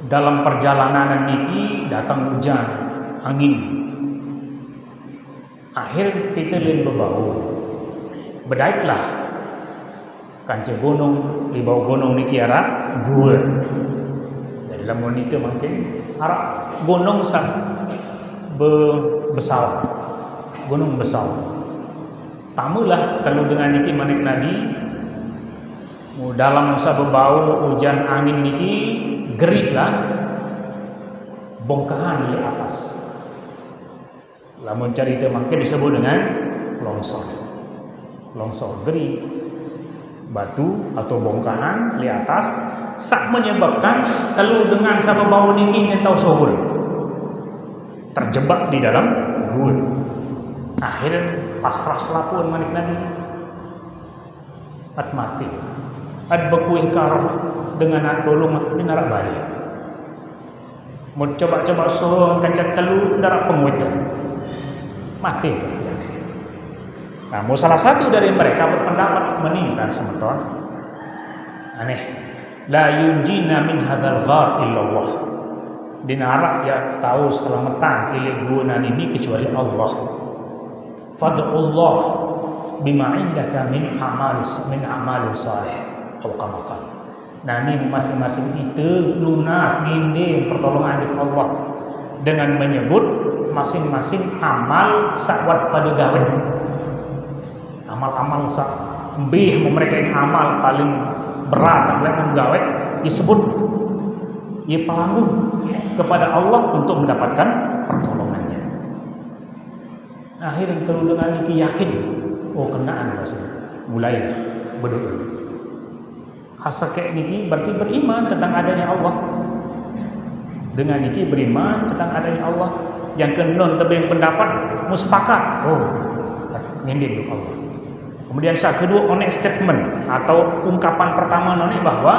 Dalam perjalanan niki datang hujan, angin. Akhir kita lain berbau. Bedaitlah kancing gunung, di bawah gunung niki arak gua. Dari lamun itu mungkin arak gunung sak besar. Gunung besar. Tamulah telu dengan niki manik Nabi dalam masa berbau hujan angin niki geriklah bongkahan di atas. Lamun cerita mungkin disebut dengan longsor gerik batu atau bongkahan di atas sak menyebabkan telu dengan sama bau niki nyentau sobul terjebak di dalam gua. Akhirnya pasrah selapun manik Nabi at mati at bekuih karah dengan tolong di narak balik mau coba-coba so kacat telu narak penguitan mati berarti. Nah mau salah satu dari mereka berpendapat meninggal semeton aneh la yunjina min hadzal ghar illallah di narak ya tahu selamatan tilik gunan ini kecuali Allah. Fad'ullah bima indaka min amalin salih atau kamakan. Nah ini masing-masing itu lunas gini pertolongan dari Allah dengan menyebut masing-masing amal sakwat pada gawe. Amal-amal sak mbih mereka yang amal paling berat dalam gawe disebut ia pelanggung kepada Allah untuk mendapatkan pertolongannya. Akhirnya terus dengan itu yakin kenaan rasanya mulai berdoa. Asa kayak niki berarti beriman tentang adanya Allah. Dengan niki beriman tentang adanya Allah. Yang kenon tebing pendapat muspakat. Ngending Allah. Kemudian sak kedua onek statement atau ungkapan pertama noni bahwa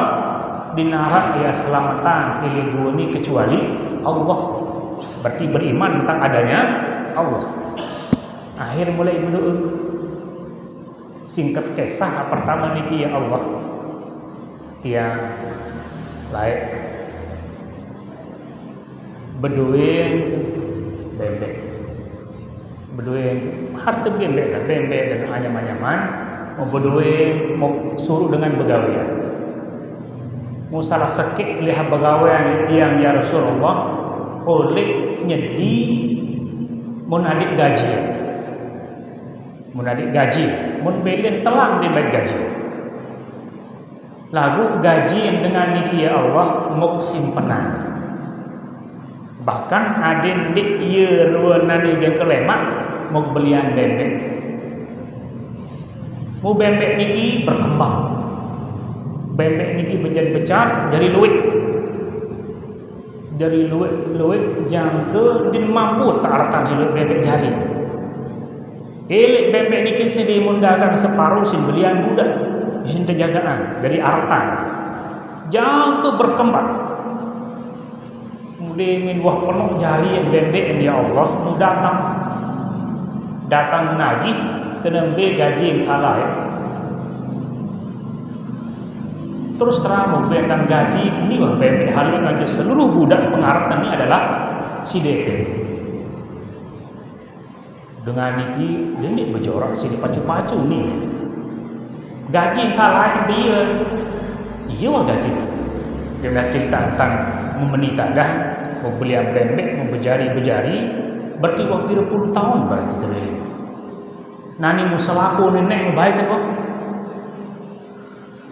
dinara ya selamatan pilih dua ni kecuali Allah. Berarti beriman tentang adanya Allah. Akhir mulai berdoa. Singkat kisah pertama niki ya Allah. Tiang lain berdoa bembek. Berdoa harta bembek lah, bembek dan anyam-anyaman. Mau berdoa mau suruh dengan begawian. Mau salah sakit lihat begawian tiang ya Rasulullah oleh nyedi mun adik gaji. Mun adik gaji, mun belen telang di bait gaji. Lagu gaji yang dengan niki ya Allah muk simpenan. Bahkan aden dik ye ruanani jeung kelemak mau belian bembek. Mau bembek niki berkembang. Bembek niki bejan-becat dari luwih. Dari luwih yang ke din mampu tak artan hidup bembek jari. Elek bembek niki sini mundakan separuh sin belian budak sin terjagaan dari artan. Jang ke berkembang. Kemudian min wah penuh jari yang bembek ya Allah mu datang nagih kena be gaji yang halal. Terus terang memberikan gaji ini wah bembek halal kan seluruh budak pengaratan ini adalah si DP. Dengan niki ini berjorak sini pacu-pacu nih. Gaji yang halal dia iya wah gaji. Dia nak cerita tentang memenita dah mau beli bembek mau berjari-berjari berarti wah 20 tahun berarti terjadi. Nani musalaku nenek baik tu.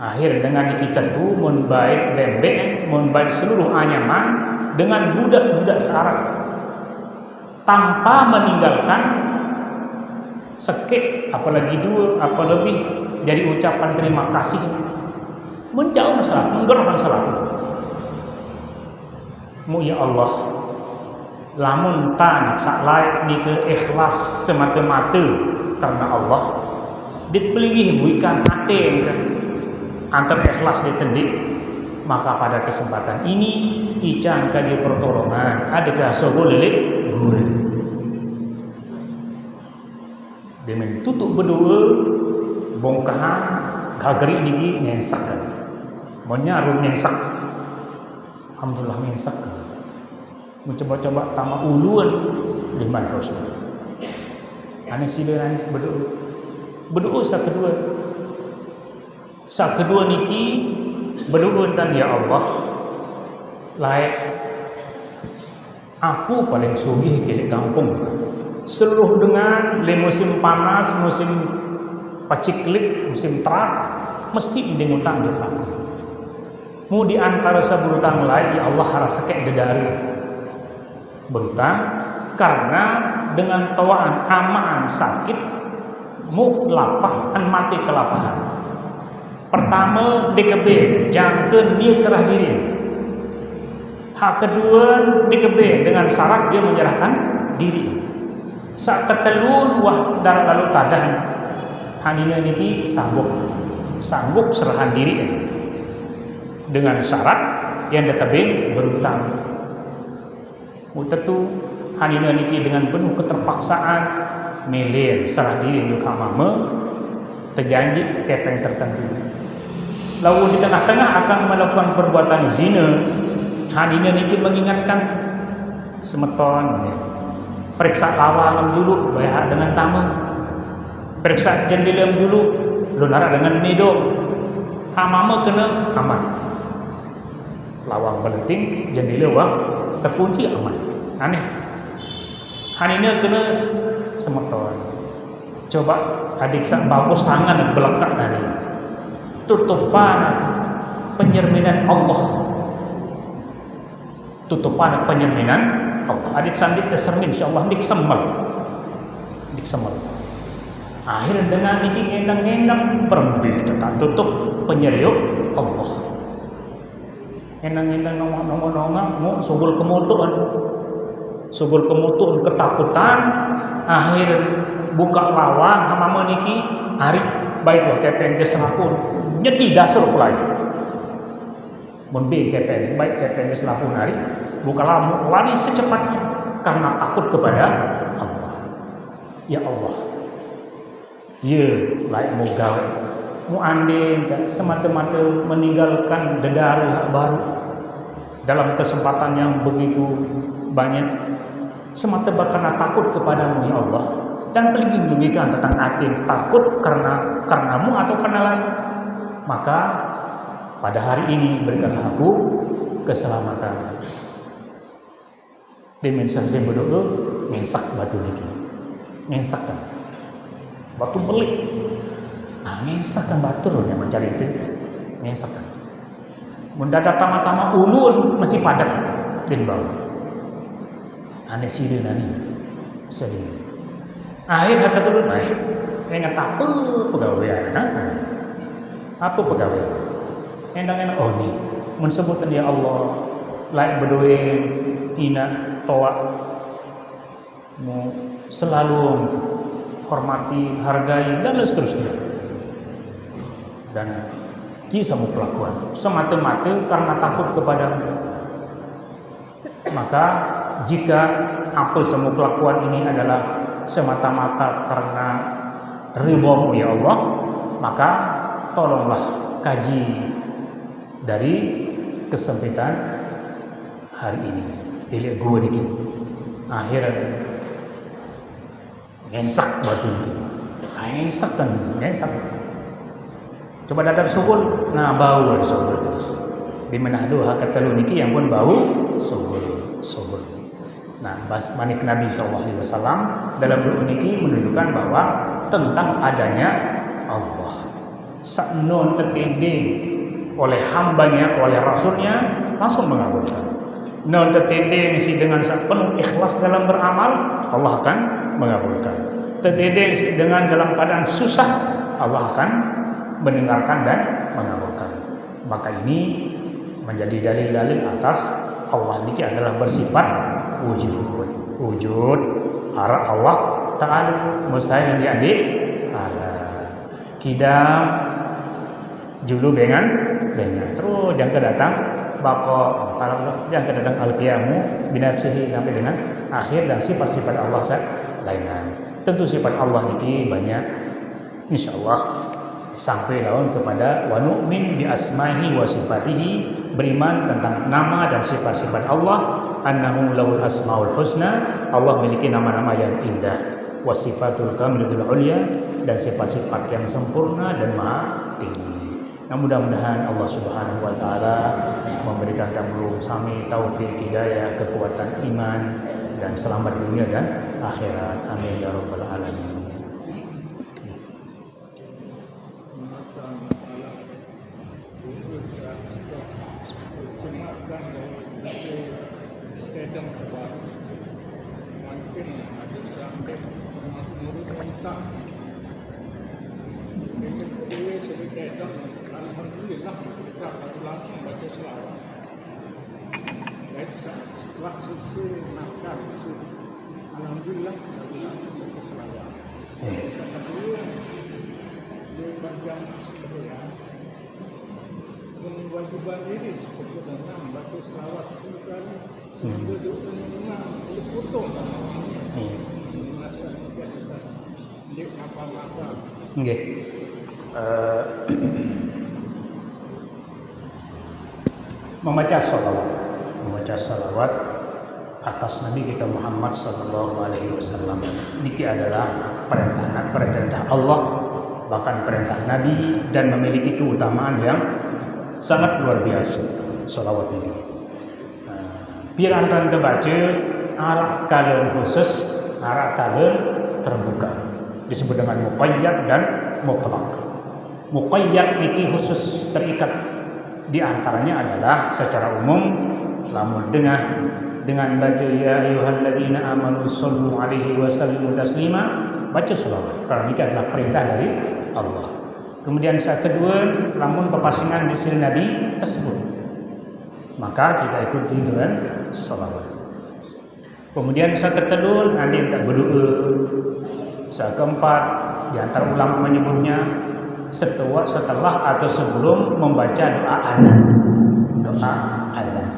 Akhir dengan kita tu mun baik bembek, mun baik seluruh anyaman dengan budak-budak searab tanpa meninggalkan sekek apalagi dua apa lebih jadi ucapan terima kasih menjauh masalah menggerahkan salah. Mu ya Allah lamun tan sak layak di ikhlas semata-mata karena Allah dipelihih buikan hati kan antar ikhlas ditendik maka pada kesempatan ini icang kaji pertolongan adakah sogo lilik gurih demen tutup berdoa bongkahan gagari niki nyensakan menyarum nyensak alhamdulillah nyensak mencoba-coba tamak uluan liman rasul ane sila nangis berdoa sak kedua niki berdoa tentang ya Allah layak aku paling sugih ke kampung seluruh dengan le musim panas musim paciklik musim terak mesti ide ngutang dia aku mu di antara seberutang lain ya Allah harus sekek dedari berutang karena dengan tawaan amaan sakit mu lapah an mati kelapahan. Pertama DKB jangkeun dia serah diri. Hak kedua DKB dengan syarat dia menyerahkan diri. Sak ketelun wah darah lalu tadah hanina niki sanggup serahan diri dengan syarat yang tetebing berutang. Mutetu hanina niki dengan penuh keterpaksaan melen serah diri juga mama terjanji kepeng tertentu. Lalu di tengah-tengah akan melakukan perbuatan zina, hanina niki mengingatkan semeton periksa lawang dulu bayar dengan tamu, periksa jendela dulu lunara dengan nido, hamama kena aman. Lawang belenting jendela wang terkunci aman. Aneh. Hanina kena semeton. Coba adik sak bagus sangat belekat hari. Tutupan penyerminan Allah. Tutupan penyerminan Allah. Adik sandik tersermin insyaallah dik sembel. Akhir dengan niki ngendang-ngendang perembil tetap tutup penyeriuk Allah. Ngendang-ngendang nongol-nongol mau sugul kemutuan ketakutan akhir buka lawang hamama niki hari baik dua kepeng ke selapun nyedi dasar pulai membe kepeng baik kepeng ke selapun hari bukalah lari secepatnya karena takut kepada Allah. Ya Allah, ya laik mau gawe mu andai semata-mata meninggalkan dedara baru dalam kesempatan yang begitu banyak semata karena takut kepadamu ya Allah, dan pelingin-pelingin tentang hati takut karenamu atau karena lain, maka pada hari ini berikanlah aku keselamatan. Dimensi saya berdoa ngesak batu lagi, ngesak kan batu belik, nah ngesak kan batu yang mencari itu ngesak kan. Mendadak tama-tama ulun masih padat di bawah. Aneh sih nani sedih. Akhirnya kata dulu naik. Saya ingat apa pegawai kan? Apa pegawai? Endang-endang oh nih mensebutan dia Allah layak berdoa ina toa mau selalu hormati, hargai dan seterusnya. Dan ini semua pelakuan semata-mata karena takut kepadamu. Maka jika apa semua kelakuan ini adalah semata-mata karena ridhamu ya Allah, maka tolonglah kaji dari kesempitan hari ini. Ili gue dikit akhirnya ngesak batu dikit, ngesak kan ngesak. Coba dadar sugul, nah bau dari sugul terus. Di Manado kata lu niki yang pun bau sugul. Nah, manik Nabi SAW dalam doa niki menunjukkan bahwa tentang adanya Allah. Saknon tertinding oleh hambanya, oleh rasulnya langsung mengabulkan. Non tertinding si dengan penuh ikhlas dalam beramal, Allah akan mengabulkan. Tertinding dengan dalam keadaan susah, Allah akan mendengarkan dan mengabulkan. Maka ini menjadi dalil-dalil atas Allah ini adalah bersifat wujud arah Allah Ta'ala mustahil diadik kidam julu dengan terus yang kedatang bako yang kedatang al-qiyamu binafsihi sampai dengan akhir dan sifat-sifat Allah lainnya. Tentu sifat Allah ini banyak, insyaallah sampai lawan kepada wa nu'min bi asmahi wa sifatihi, beriman tentang nama dan sifat-sifat Allah, annahu lahul asmaul husna, Allah memiliki nama-nama yang indah, wa sifatul kamilatul ulya, dan sifat-sifat yang sempurna dan maha tinggi. Nah, mudah-mudahan Allah Subhanahu wa taala memberikan tamlum sami taufik hidayah, kekuatan iman dan selamat dunia dan akhirat. Amin ya rabbal alamin. Alhamdulillah kita langsung baca selawat. Baik setelah selesai nakar alhamdulillah kita langsung baca selawat. Kata beliau di bagian sebelah kewajiban diri sebenarnya baca selawat 10 kali sambil doa menang potong masa kita di apa-apa. Nggih. Membaca salawat atas Nabi kita Muhammad sallallahu alaihi wasallam niki adalah perintah Allah, bahkan perintah Nabi, dan memiliki keutamaan yang sangat luar biasa. Salawat ini pirantan terbaca arah kalian khusus, arah kalian terbuka, disebut dengan muqayyad dan mutlaq. Muqayyad niki khusus terikat, di antaranya adalah secara umum lamun dengan baca ya ayyuhalladzina amanu shallu alaihi wasallimu taslima, baca selawat karena ini adalah perintah dari Allah. Kemudian yang kedua, lamun pepasingan di siri Nabi tersebut, maka kita ikuti dengan selawat. Kemudian yang ketiga, nanti tak berdoa. Yang keempat, di antara ulama menyebutnya setelah atau sebelum membaca doa azan. Doa azan.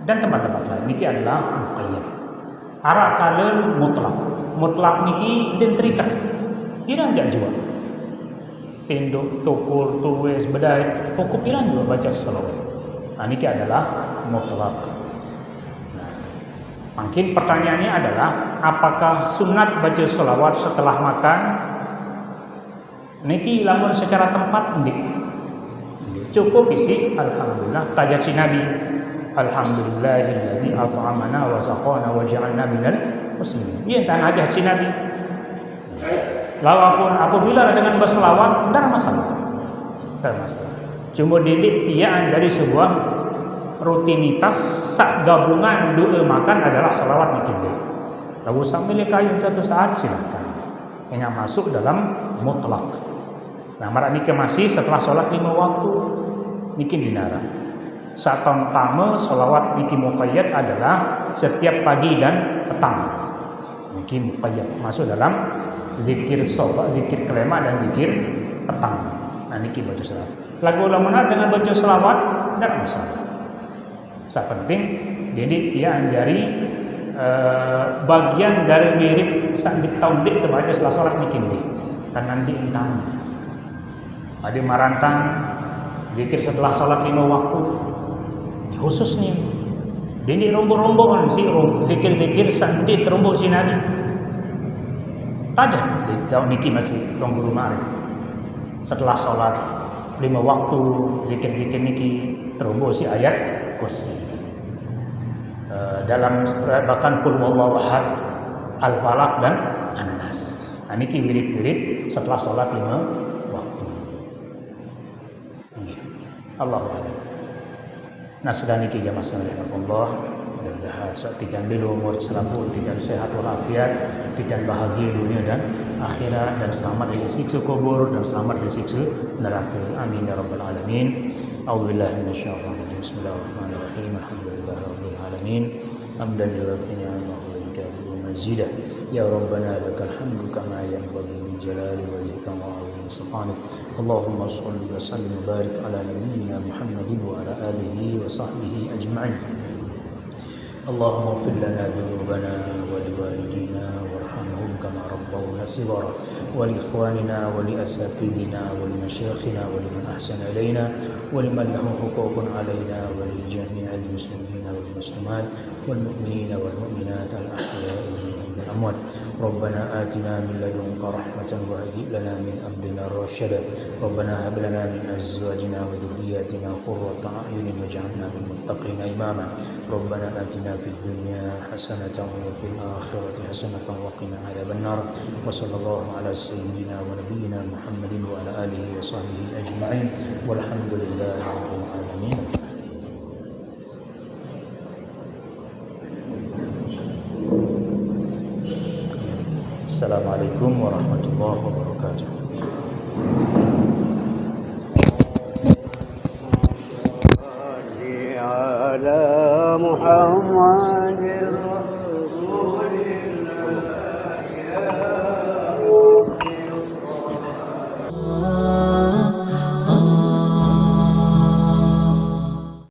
Dan tempat-tempat lain niki adalah muqayyad. Arak kalen mutlak. Mutlak niki den terikat. Pirang jak jua. Tinduk, tukul, tuwes, bedai, pokok pirang juga baca salawat. Nah, niki adalah mutlak. Nah, mungkin pertanyaannya adalah apakah sunat baca salawat setelah makan? Niki lamun secara tempat ndik. Cukup isi alhamdulillah tajak si Nabi. Alhamdulillahilladzi at'amana wa saqana wa ja'alna minal muslimin. Iya tan aja si Nabi. Lawapun apabila dengan berselawat tidak masalah. Tidak masalah. Cuma didik ia dari sebuah rutinitas sak gabungan doa makan adalah selawat niki. Lalu sambil kayun suatu saat silakan. Yang masuk dalam mutlak. Nah, marak niki masih setelah sholat 5 waktu niki dinara. Saat pertama sholawat niki muqayyad adalah setiap pagi dan petang. Niki muqayyad masuk dalam zikir sobat, zikir kelema dan zikir petang. Nah niki baca selawat. Lagu ulama dengan baca selawat tidak masalah. Sak penting jadi ia anjari bagian dari mirip sak ditaudik terbaca setelah sholat niki kan nanti intang. Ada marantang zikir setelah sholat 5 waktu khusus nih. Dini rombong-rombongan si zikir-zikir sandi terombong si Nabi. Tajam di tahun niki masih tunggu rumah. Setelah sholat 5 waktu zikir-zikir niki terombong si ayat kursi. Dalam bahkan qul huwallahu ahad, al-falaq dan an-nas. Nah niki wirid-wirid setelah sholat 5 waktu. Allahu a'lam. Nah sudah niki jamaah sekalian Allah, mudah-mudahan tijan dulu umur selampun, tijan sehat walafiat, tijan bahagia dunia dan akhirat, dan selamat dari siksa kubur dan selamat dari siksa neraka. Amin ya rabbal alamin. A'udzubillahi minasyaitonir rajim. Bismillahirrahmanirrahim. Alhamdulillahirabbil alamin. Hamdan lillahi ni'amahu wa kabiru mazidah. Ya rabbana lakal hamdu kama yanbaghi min jalali wajhika wa 'azimi sultanik. Allahumma shalli wa sallim wa barik ala nabiyyina Muhammadin wa ala alihi wa sahbihi ajma'in. Allahumma ighfir lana dhunubana wa liwalidina warhamhum kama rabbawna shighara wa li ikhwanina wa li asatidina wa li masyayikhina wa liman ahsana ilayna wa liman lahu huququn alayna wa li jami'il muslimina wal muslimat wal mu'minina wal mu'minat al ahya'i minhum wal amwat. Rabbana atina min ladunka rahmatan wa hayyi lana min amrina rashada. Rabbana hab lana min azwajina wa dhurriyyatina qurrata a'yunin waj'alna lil muttaqina imama. Rabbana atina fid dunya hasanatan wa fil akhirati hasanatan wa qina adzaban nar. Wa sallallahu ala sayyidina wa nabiyyina Muhammadin wa ala alihi wa sahbihi ajma'in. Walhamdulillahi rabbil alamin. Assalamualaikum warahmatullahi wabarakatuh. على محمد